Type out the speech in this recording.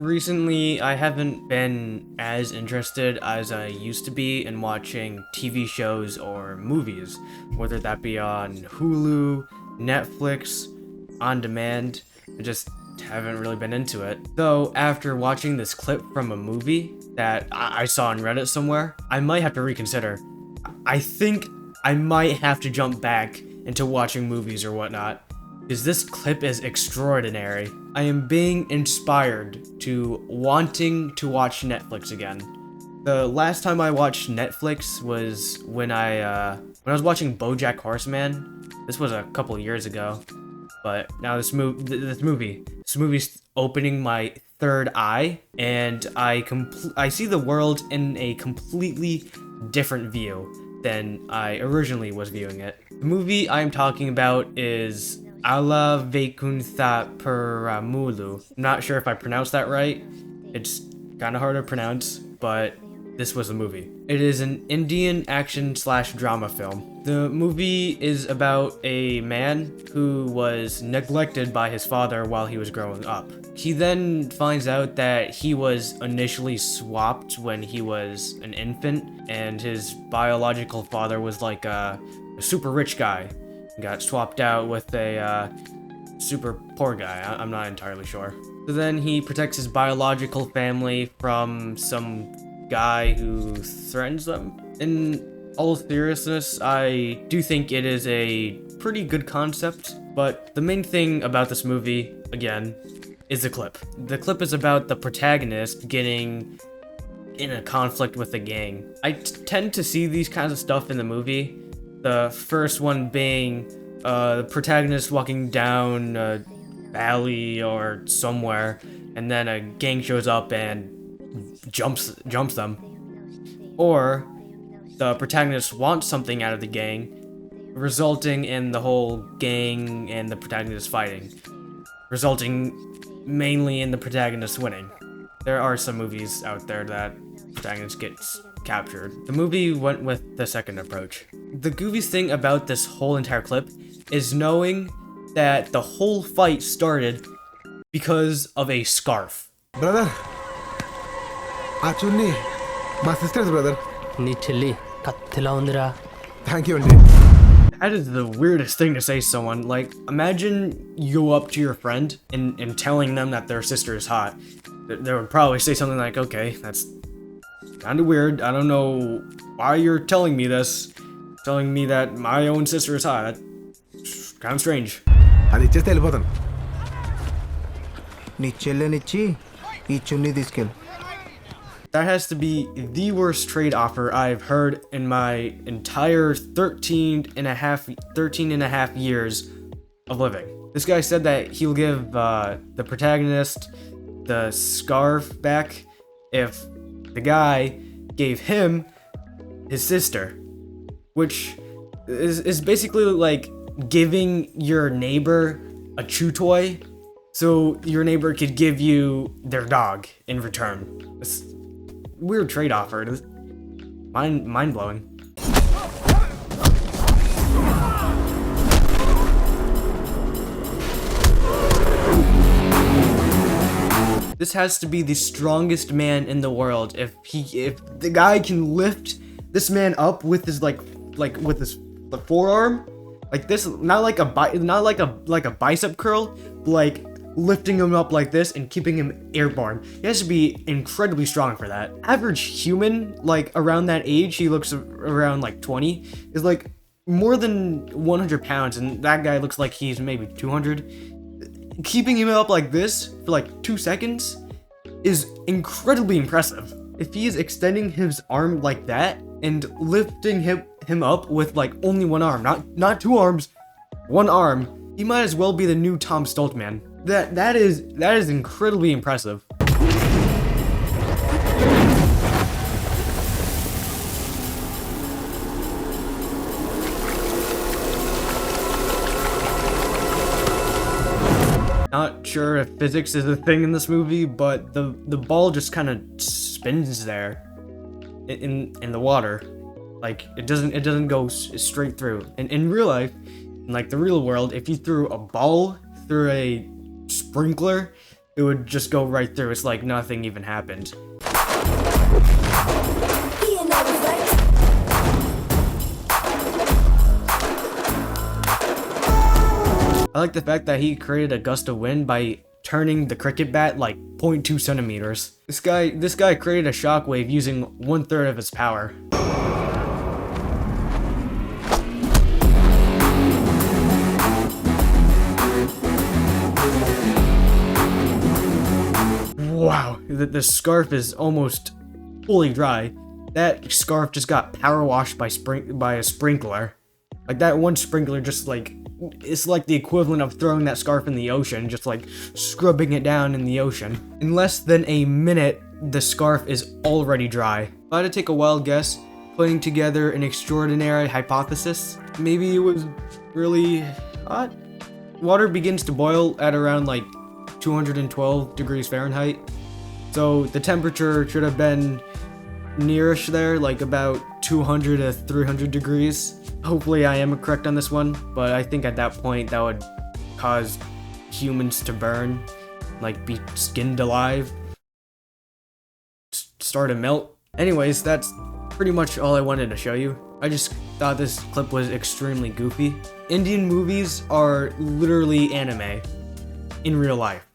Recently, I haven't been as interested as I used to be in watching TV shows or movies, whether that be on Hulu, Netflix, on demand. I just haven't really been into it. Though, after watching this clip from a movie that I saw on Reddit somewhere, I might have to reconsider. I think I might have to jump back into watching movies or whatnot, because this clip is extraordinary. I am being inspired to wanting to watch Netflix again. The last time I watched Netflix was when I was watching BoJack Horseman. This was a couple years ago, but now this movie's opening my third eye, and I see the world in a completely different view than I originally was viewing it. The movie I'm talking about is Ala Vaikuntha Peramulu. I'm not sure if I pronounced that right. It's kind of hard to pronounce, but this was the movie. It is an Indian action/drama film. The movie is about a man who was neglected by his father while he was growing up. He then finds out that he was initially swapped when he was an infant, and his biological father was like a super rich guy. He got swapped out with a super poor guy. I'm not entirely sure. So then he protects his biological family from some guy who threatens them. In all seriousness, I do think it is a pretty good concept, but the main thing about this movie, again, is the clip. The clip is about the protagonist getting in a conflict with a gang. I tend to see these kinds of stuff in the movie. The first one being the protagonist walking down a alley or somewhere, and then a gang shows up and jumps them. Or the protagonist wants something out of the gang, resulting in the whole gang and the protagonist fighting, resulting mainly in the protagonist winning. There are some movies out there that protagonist gets captured. The movie went with the second approach. The goofiest thing about this whole entire clip is knowing that the whole fight started because of a scarf. Brother, Achunni, my sister's brother. నీ చెల్లి కత్తిలా ఉందిరా. Thank you, Andy. That is the weirdest thing to say to someone. Like, imagine you go up to your friend and telling them that their sister is hot. They would probably say something like, okay, that's kind of weird. I don't know why you're telling me this. Telling me that my own sister is hot. That's kind of strange. అది ఇచ్చేస్తే వెళ్ళిపోతాను. నీ చెల్లెనిచ్చి ఈ చున్నీ తీసుకెళ్ళు. That has to be the worst trade offer I've heard in my entire 13 and a half years of living. This guy said that he'll give the protagonist the scarf back if the guy gave him his sister, which is basically like giving your neighbor a chew toy so your neighbor could give you their dog in return. It's weird trade offer. It's mind blowing. This has to be the strongest man in the world. If the guy can lift this man up with his like with his forearm, like this, not like a bicep curl, but like lifting him up like this and keeping him airborne. He has to be incredibly strong for that. Average human, like around that age, he looks around like 20, is like more than 100 pounds, and that guy looks like he's maybe 200. Keeping him up like this for like 2 seconds is incredibly impressive. If he is extending his arm like that and lifting him up with like only one arm, not two arms, one arm, he might as well be the new Tom Stoltman. That is incredibly impressive. Not sure if physics is a thing in this movie, but the ball just kind of spins there in the water. Like it doesn't go straight through. And in real life, in like the real world, if you threw a ball through a sprinkler, it would just go right through. It's like nothing even happened. I like the fact that he created a gust of wind by turning the cricket bat like 0.2 centimeters. This guy created a shockwave using 1/3 of its power. Wow, the scarf is almost fully dry. That scarf just got power washed by a sprinkler. Like that one sprinkler just like, it's like the equivalent of throwing that scarf in the ocean, just like scrubbing it down in the ocean. In less than a minute, the scarf is already dry. If I had to take a wild guess, putting together an extraordinary hypothesis, maybe it was really hot? Water begins to boil at around like 212 degrees Fahrenheit. So the temperature should have been nearish there, like about 200 to 300 degrees. Hopefully I am correct on this one, but I think at that point that would cause humans to burn, like be skinned alive, start to melt. Anyways, that's pretty much all I wanted to show you. I just thought this clip was extremely goofy. Indian movies are literally anime in real life.